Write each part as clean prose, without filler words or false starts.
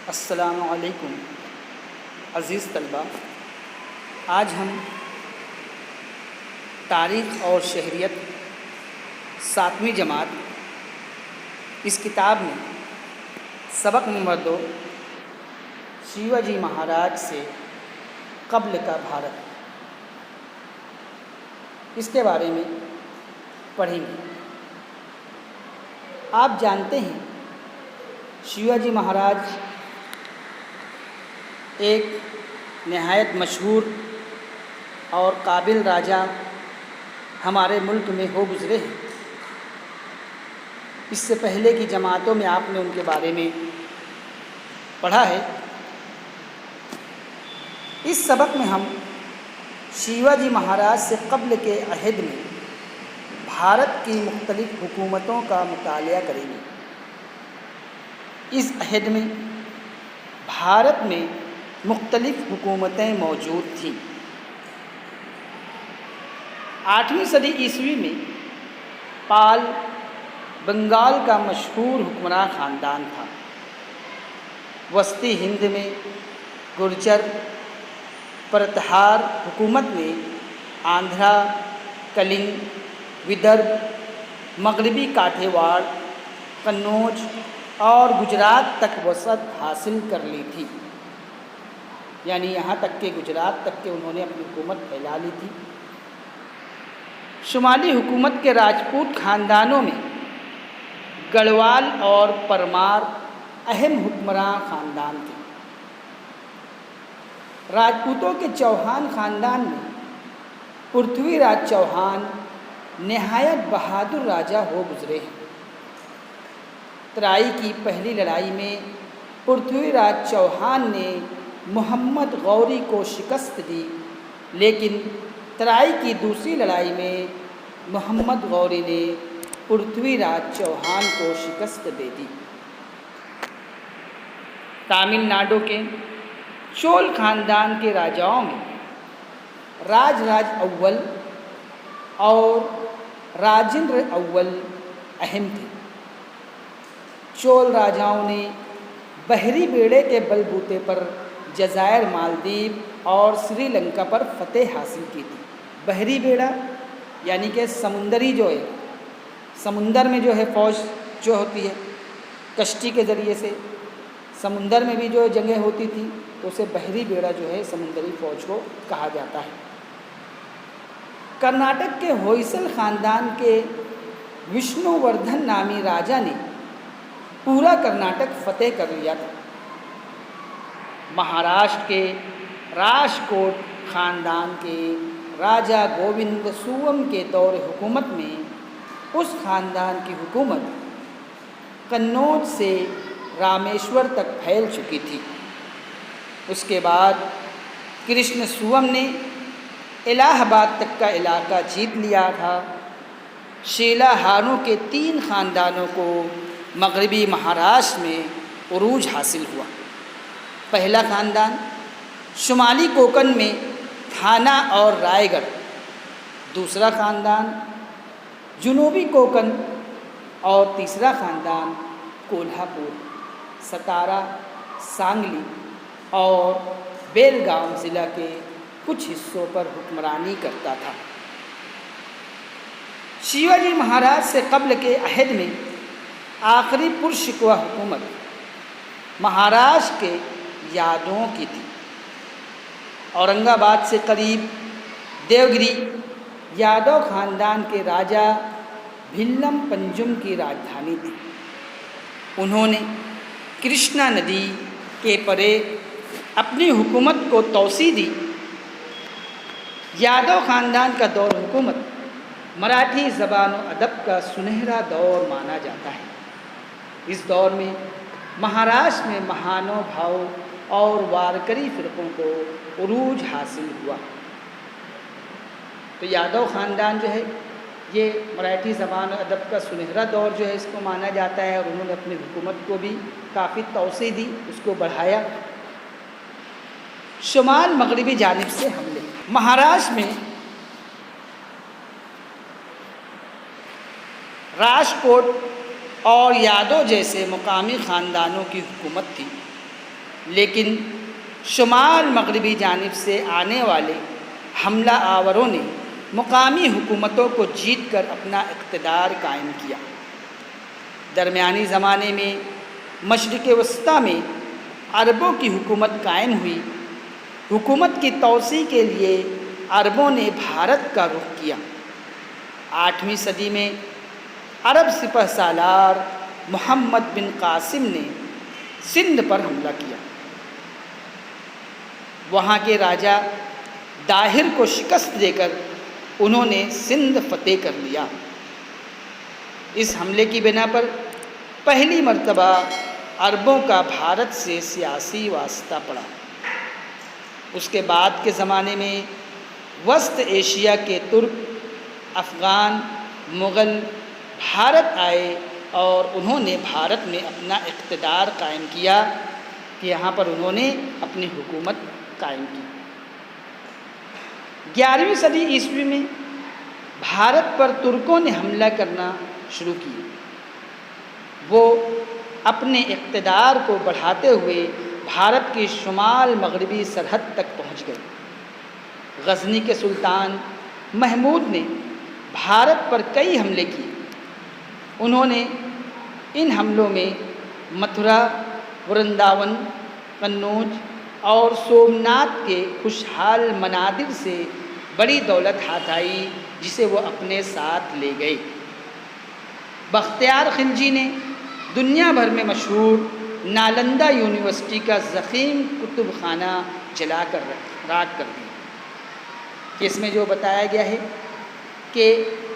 अस्सलामु अलैकुम अज़ीज़ तलबा। आज हम तारीख़ और शहरियत 7वीं जमात इस किताब में सबक नंबर 2 शिवाजी महाराज से क़ब्ल का भारत, इसके बारे में पढ़ेंगे। आप जानते हैं शिवाजी महाराज एक नहायत मशहूर और काबिल राजा हमारे मुल्क में हो गुज़रे हैं। इससे पहले की जमातों में आपने उनके बारे में पढ़ा है। इस सबक में हम शिवाजी महाराज से क़ब्ल के अहद में भारत की मुख्तलिफ़ हुकूमतों का मुतालिया करेंगे। इस अहद में भारत में मुख्तलिफ़ हुकूमतें मौजूद थीं। 8वीं सदी ईस्वी में पाल बंगाल का मशहूर हुक्मरान ख़ानदान था। वस्ती हिंद में गुर्जर परतहार हुकूमत ने आंध्रा, कलिंग, विदर्भ, मगरबी काठियावाड़, कन्नौज और गुजरात तक वसअत हासिल कर ली थी। यानी यहाँ तक के गुजरात तक के उन्होंने अपनी हुकूमत फैला ली थी। शुमाली हुकूमत के राजपूत ख़ानदानों में गढ़वाल और परमार अहम हुक्मरान ख़ानदान थे। राजपूतों के चौहान ख़ानदान में पृथ्वीराज चौहान नहायत बहादुर राजा हो गुज़रे हैं। तराई की पहली लड़ाई में पृथ्वीराज चौहान ने मोहम्मद गौरी को शिकस्त दी, लेकिन तराई की दूसरी लड़ाई में मोहम्मद गौरी ने पृथ्वीराज चौहान को शिकस्त दे दी। तमिलनाडु के चोल ख़ानदान के राजाओं में राजराज अव्वल और राजेंद्र अव्वल अहम थे। चोल राजाओं ने बहरी बेड़े के बलबूते पर जज़ायर मालदीव और श्रीलंका पर फतेह हासिल की थी। बहरी बेड़ा यानी कि समुंदरी जो है, समुंदर में जो है फ़ौज जो होती है, कश्ती के ज़रिए से समुंदर में भी जो जंगें होती थी तो उसे बहरी बेड़ा जो है समुंदरी फ़ौज को कहा जाता है। कर्नाटक के होयसल ख़ानदान के विष्णुवर्धन नामी राजा ने पूरा कर्नाटक फतेह कर लिया था। महाराष्ट्र के राजकोट ख़ानदान के राजा गोविंद सुवम के दौर हुकूमत में उस ख़ानदान की हुकूमत कन्नौज से रामेश्वर तक फैल चुकी थी। उसके बाद कृष्ण सुवम ने इलाहाबाद तक का इलाका जीत लिया था। शिलाहारों के 3 ख़ानदानों को मगरबी महाराष्ट्र में उरूज हासिल हुआ। पहला ख़ानदान शुमाली कोंकण में थाना और रायगढ़, दूसरा ख़ानदान जनूबी कोंकण और तीसरा ख़ानदान कोल्हापुर, सतारा, सांगली और बेलगाम ज़िला के कुछ हिस्सों पर हुक्मरानी करता था। शिवाजी महाराज से क़ब्ल के अहद में आखिरी पुरशिकवा हुकूमत महाराष्ट्र के यादवों की थी। औरंगाबाद से करीब देवगिरी यादव ख़ानदान के राजा भिल्लम पंजुम की राजधानी थी। उन्होंने कृष्णा नदी के परे अपनी हुकूमत को तौसी दी। यादव ख़ानदान का दौर हुकूमत मराठी ज़बान और अदब का सुनहरा दौर माना जाता है। इस दौर में महाराष्ट्र में महानुभाव और वारकरी फ़िरक़ों को उरूज हासिल हुआ। तो यादव ख़ानदान जो है ये मराठी ज़बान और अदब का सुनहरा दौर जो है इसको माना जाता है, और उन्होंने अपनी हुकूमत को भी काफ़ी तौसी दी, उसको बढ़ाया। शुमाल मगरबी जानिब से हमले। महाराष्ट्र में राजकोट और यादव जैसे मुकामी ख़ानदानों की हुकूमत थी, लेकिन शुमाल मगरबी जानिब से आने वाले हमला आवरों ने मुकामी हुकूमतों को जीत कर अपना इक़्तिदार कायम किया। दरमियानी ज़माने में मशरिक़ वस्ता में अरबों की हुकूमत कायम हुई। हुकूमत की तौसी के लिए अरबों ने भारत का रुख किया। 8वीं सदी में अरब सिपह सालार मोहम्मद बिन कासिम ने सिंध पर हमला किया। वहाँ के राजा दाहिर को शिकस्त देकर उन्होंने सिंध फतेह कर लिया। इस हमले की बिना पर पहली मर्तबा अरबों का भारत से सियासी वास्ता पड़ा। उसके बाद के ज़माने में वस्त एशिया के तुर्क, अफ़गान, मुग़ल भारत आए और उन्होंने भारत में अपना इक़्तिदार कायम किया कि यहाँ पर उन्होंने अपनी हुकूमत कायम की। 11वीं सदी ईस्वी में भारत पर तुर्कों ने हमला करना शुरू किया। वो अपने इक़्तिदार को बढ़ाते हुए भारत की शुमाल मगरबी सरहद तक पहुँच गए। गज़नी के सुल्तान महमूद ने भारत पर कई हमले किए। उन्होंने इन हमलों में मथुरा, वृंदावन, कन्नौज और सोमनाथ के खुशहाल मनादिर से बड़ी दौलत हाथ आई, जिसे वो अपने साथ ले गए। बख्तियार खिलजी ने दुनिया भर में मशहूर नालंदा यूनिवर्सिटी का ज़ख़ीम कुतुब खाना जला कर राख कर दिया। कि इसमें जो बताया गया है कि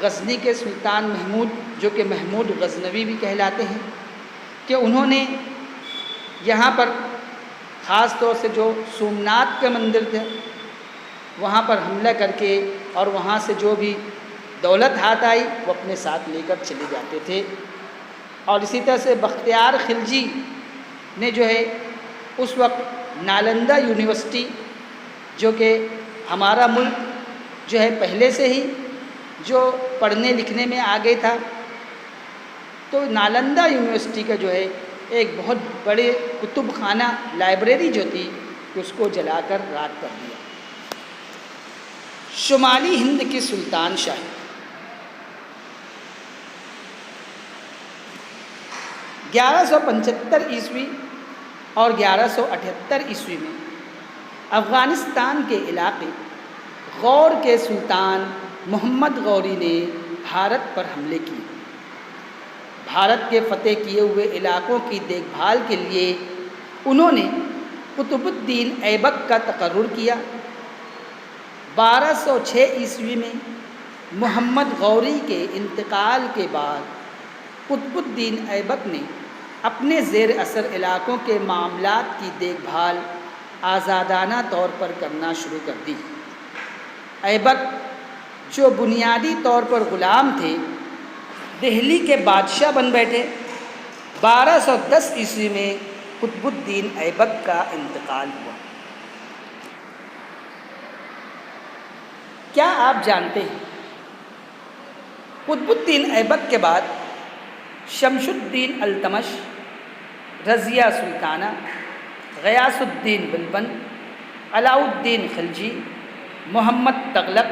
गज़नी के सुल्तान महमूद, जो कि महमूद गज़नवी भी कहलाते हैं, कि उन्होंने यहाँ पर ख़ास तौर से जो सोमनाथ के मंदिर थे वहाँ पर हमला करके और वहाँ से जो भी दौलत हाथ आई वो अपने साथ लेकर चले जाते थे। और इसी तरह से बख्तियार खिलजी ने जो है उस वक्त नालंदा यूनिवर्सिटी, जो कि हमारा मुल्क जो है पहले से ही जो पढ़ने लिखने में आगे था, तो नालंदा यूनिवर्सिटी का जो है एक बहुत बड़े कुतुब खाना लाइब्रेरी जो थी उसको जलाकर राख कर दिया। शुमाली हिंद की सुल्तान शाही। 1175 ईस्वी और 1178 ईस्वी में अफ़गानिस्तान के इलाके गौर के सुल्तान मोहम्मद गौरी ने भारत पर हमले किए। भारत के फ़तेह किए हुए इलाक़ों की देखभाल के लिए उन्होंने कुतुबुद्दीन ऐबक का तकर्रुर किया। 1206 ईस्वी में मोहम्मद गौरी के इंतकाल के बाद कुतुबुद्दीन ऐबक ने अपने ज़ेर असर इलाक़ों के मामलात की देखभाल आज़ादाना तौर पर करना शुरू कर दी। ऐबक, जो बुनियादी तौर पर ग़ुलाम थे, दिल्ली के बादशाह बन बैठे। 1210 ईस्वी में कुतुबुद्दीन ऐबक का इंतकाल हुआ। क्या आप जानते हैं कुतुबुद्दीन ऐबक के बाद शमशुद्दीन अल्तमश, रज़िया सुल्ताना, ग़यासुद्दीन बिलबन, अलाउद्दीन खिलजी, मोहम्मद तगलक,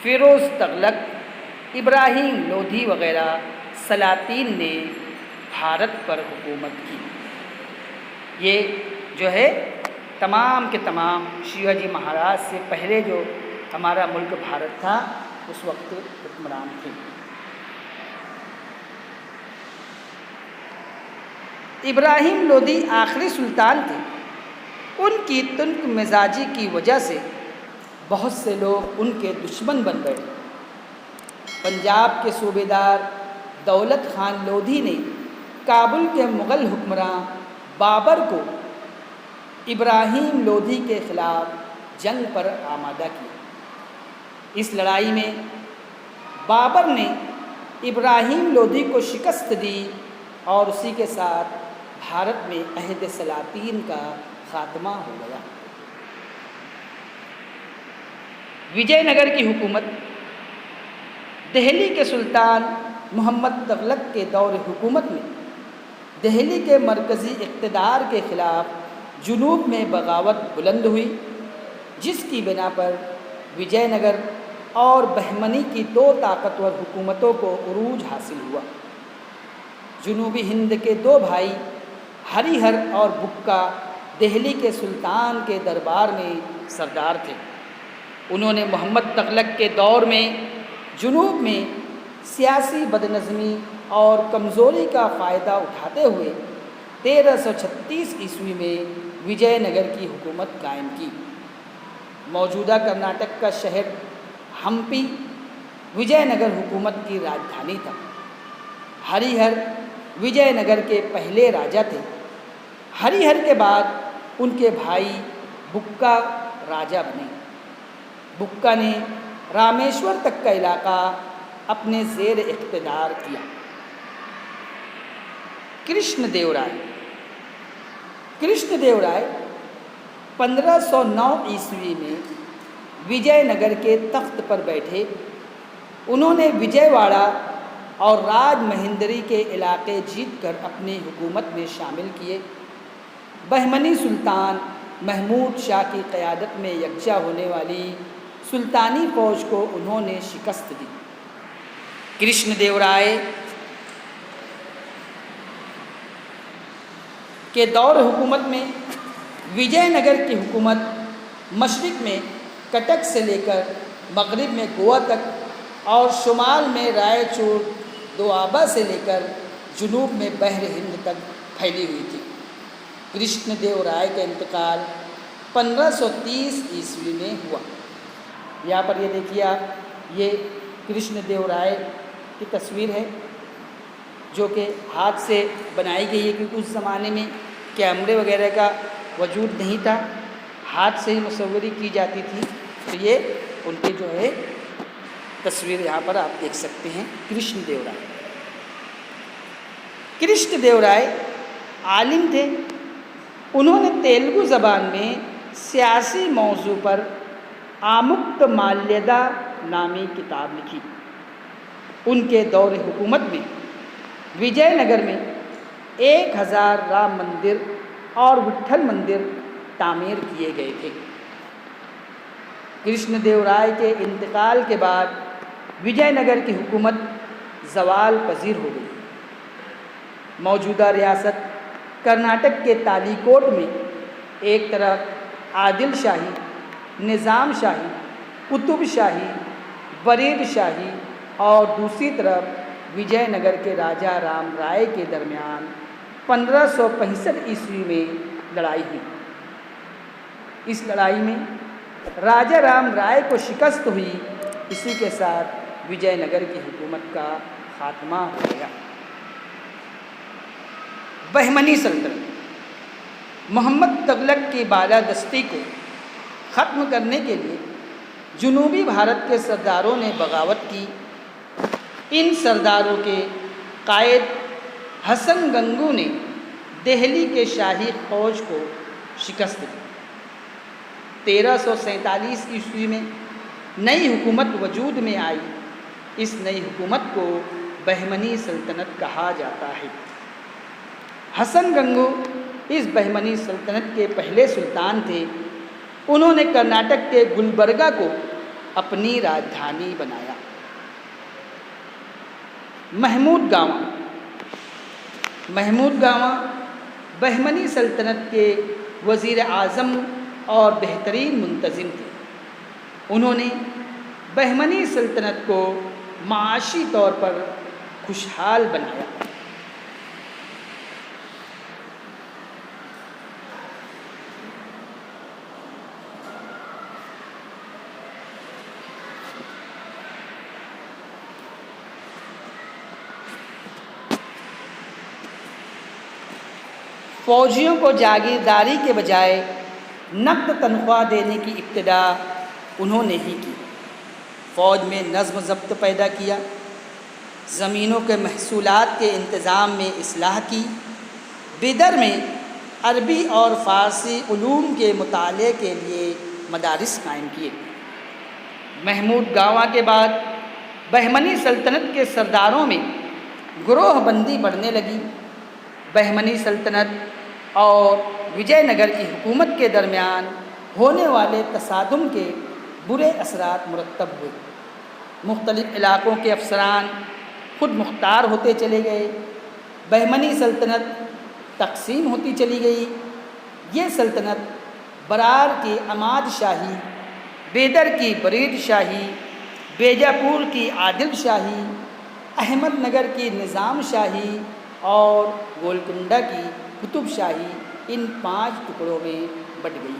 फ़िरोज़ तगलक, इब्राहिम लोधी वग़ैरह सलातीन ने भारत पर हुकूमत की। ये जो है तमाम के तमाम शिवाजी महाराज से पहले जो हमारा मुल्क भारत था उस वक्त हुक्मरान थे। इब्राहिम लोधी आखिरी सुल्तान थे। उनकी तुनक मिजाजी की वजह से बहुत से लोग उनके दुश्मन बन गए। पंजाब के सूबेदार दौलत खान लोधी ने काबुल के मुग़ल हुक्मरान बाबर को इब्राहिम लोधी के ख़िलाफ़ जंग पर आमादा किया। इस लड़ाई में बाबर ने इब्राहिम लोधी को शिकस्त दी और उसी के साथ भारत में अहद सलातीन का ख़ात्मा हो गया। विजयनगर की हुकूमत दिल्ली के सुल्तान मोहम्मद तुगलक के दौर हुकूमत में दिल्ली के मरकज़ी इक़्तिदार के ख़िलाफ़ जुनूब में बगावत बुलंद हुई, जिसकी बिना पर विजयनगर और बहमनी की दो ताकतवर हुकूमतों को उरूज हासिल हुआ। जुनूबी हिंद के दो भाई हरिहर और बुक्का दिल्ली के सुल्तान के दरबार में सरदार थे। उन्होंने मोहम्मद तुगलक के दौर में जुनूब में सियासी बदनज़मी और कमज़ोरी का फ़ायदा उठाते हुए 1336 ईस्वी में विजयनगर की हुकूमत कायम की। मौजूदा कर्नाटक का शहर हम्पी विजयनगर हुकूमत की राजधानी था। हरिहर विजयनगर के पहले राजा थे। हरिहर के बाद उनके भाई बुक्का राजा बने। बुक्का ने रामेश्वर तक का इलाका अपने ज़ेर इख्तिदार किया। कृष्णदेवराय 1509 ईस्वी में विजयनगर के तख्त पर बैठे। उन्होंने विजयवाड़ा और राजमहेंद्री के इलाके जीतकर अपनी हुकूमत में शामिल किए। बहमनी सुल्तान महमूद शाह की क़यादत में यकजा होने वाली सुल्तानी फ़ौज को उन्होंने शिकस्त दी। कृष्णदेवराय के दौर हुकूमत में विजयनगर की हुकूमत मशरिक़ में कटक से लेकर मग़रिब में गोवा तक और शुमाल में रायचूर दोआबा से लेकर जुनूब में बहर हिंद तक फैली हुई थी। कृष्णदेवराय का इंतकाल 1530 ईस्वी में हुआ। यहाँ पर ये देखिए आप, ये कृष्णदेवराय की तस्वीर है जो कि हाथ से बनाई गई है, क्योंकि उस ज़माने में कैमरे वगैरह का वजूद नहीं था, हाथ से ही मुसव्वरी की जाती थी। तो ये उनकी जो है तस्वीर यहाँ पर आप देख सकते हैं। कृष्णदेवराय आलिम थे। उन्होंने तेलुगु ज़बान में सियासी मौजू पर आमुक्त माल्यदा नामी किताब लिखी। उनके दौर हुकूमत में विजयनगर में 1000 राम मंदिर और विट्ठल मंदिर तामीर किए गए थे। कृष्णदेवराय के इंतकाल के बाद विजयनगर की हुकूमत ज़वाल पजीर हो गई। मौजूदा रियासत कर्नाटक के तालीकोट में एक तरफ आदिल शाही, निज़ाम शाही, कुतुब शाही, वरीद शाही और दूसरी तरफ विजयनगर के राजा राम राय के दरमियान 1565 ईस्वी में लड़ाई हुई। इस लड़ाई में राजा राम राय को शिकस्त हुई। इसी के साथ विजयनगर की हुकूमत का खात्मा हो गया। बहमनी सल्तनत मोहम्मद तुगलक की बालादस्ती को ख़त्म करने के लिए जुनूबी भारत के सरदारों ने बगावत की। इन सरदारों के कायद हसन गंगू ने दिल्ली के शाही फ़ौज को शिकस्त दी। 1347 ईस्वी में नई हुकूमत वजूद में आई। इस नई हुकूमत को बहमनी सल्तनत कहा जाता है। हसन गंगू इस बहमनी सल्तनत के पहले सुल्तान थे। उन्होंने कर्नाटक के गुलबर्गा को अपनी राजधानी बनाया। महमूद गांवा बहमनी सल्तनत के वज़ीर आज़म और बेहतरीन मुंतज़िम थे। उन्होंने बहमनी सल्तनत को माशी तौर पर खुशहाल बनाया। फ़ौजियों को जागीरदारी के बजाय नक़द तनख्वाह देने की इब्तिदा उन्होंने ही की। फ़ौज में नज़्म ज़ब्त पैदा किया, ज़मीनों के महसूलात के इंतज़ाम में इस्लाह की, बिदर में अरबी और फ़ारसी उलूम के मुताले के लिए मदारिस कायम किए। महमूद गावा के बाद बहमनी सल्तनत के सरदारों में ग्रोहबंदी बढ़ने लगी। बहमनी सल्तनत और विजयनगर की हुकूमत के दरमियान होने वाले तसादुम के बुरे असरात मुरतब हुए। मुख्तलिफ़ इलाक़ों के अफसरान खुद मुख्तार होते चले गए। बहमनी सल्तनत तकसीम होती चली गई। ये सल्तनत बरार की अमाद शाही, बेदर की बरीद शाही, बेजापुर की आदिल शाही, अहमदनगर की निज़ाम शाही और गोलकुंडा की कुतुब शाही इन 5 टुकड़ों में बट गई।